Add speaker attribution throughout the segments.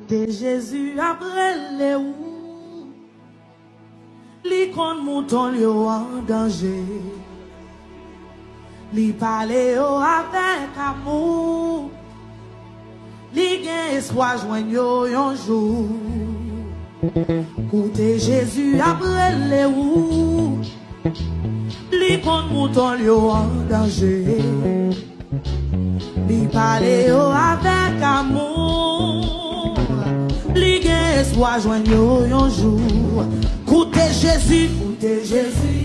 Speaker 1: Côté Jésus après les ou, li kon mouton li en danger, li parle avec amour, li gen espoir joindre yo yon jour. Côté Jésus après les ou, li kon mouton li en danger, li parle avec amour, li gen espoir joindre yo yon jour. Côté Jésus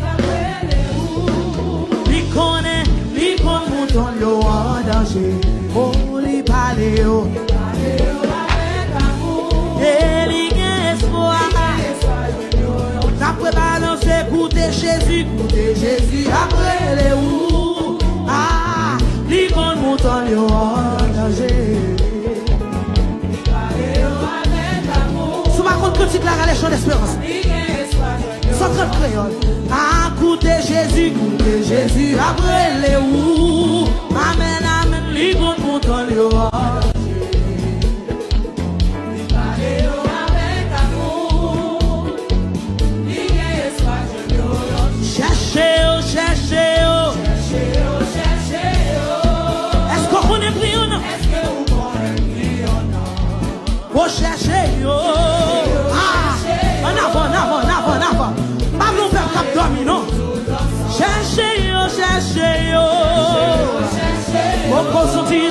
Speaker 1: après les ou, li connaît mouton yo en danger, oh li parle avec amour, et li gen espoir. N'a pas balancé côté Jésus après les ou, ah li kon mouton yo en danger. Sous ma compte critique la galère d'espérance. Sans code créole. Ah, écoutez Jésus après les ou. Amen, amen, li kon mouton yo en danger. Cherchez-yo. Est-ce qu'on connaît plus ou non? Oh, cherchez-yo. Ah, en avant. Pas nous faire cap dormir, non? Cherchez-yo. On consentit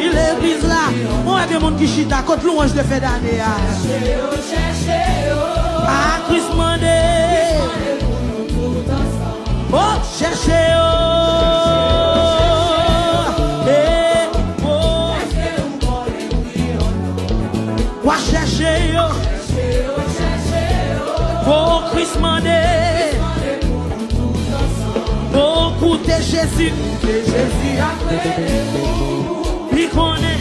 Speaker 1: l'église là. On a des gens qui chita contre louange de fait d'année. Ah, Christ mandé. Oh, cherchez-yo. Cherchez-yo. Oh, Christ mandé. Oh, écoutez Jésus après. Li connaît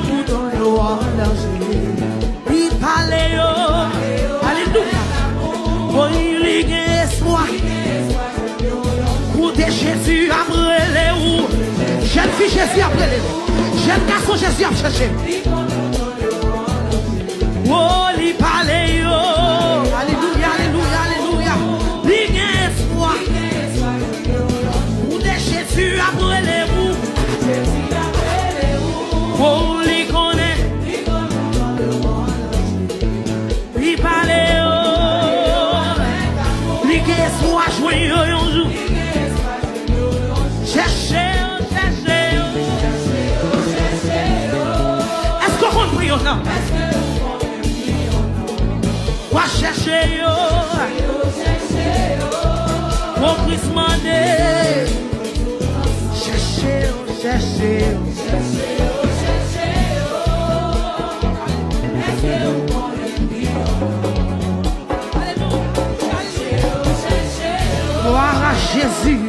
Speaker 1: mouton yo en danger. Li parle yo. Alléluia. Oh, il y a espoir. Écoutez Jésus après les ou. Jeune fille Jésus après les ou. Jeune garçon Jésus a cherché. Oh, li parle yo. Alléluia. Li gen espoir. Ou de Jésus après les ou. Oh, li connaît. Li parle yo. Li gen espoir jouen yo yon jour. Cherchez yo. Est-ce qu'on compte yo nan? Va chercher yo. Mon Christ mandé. Cherchez yo. Gloire à Jésus.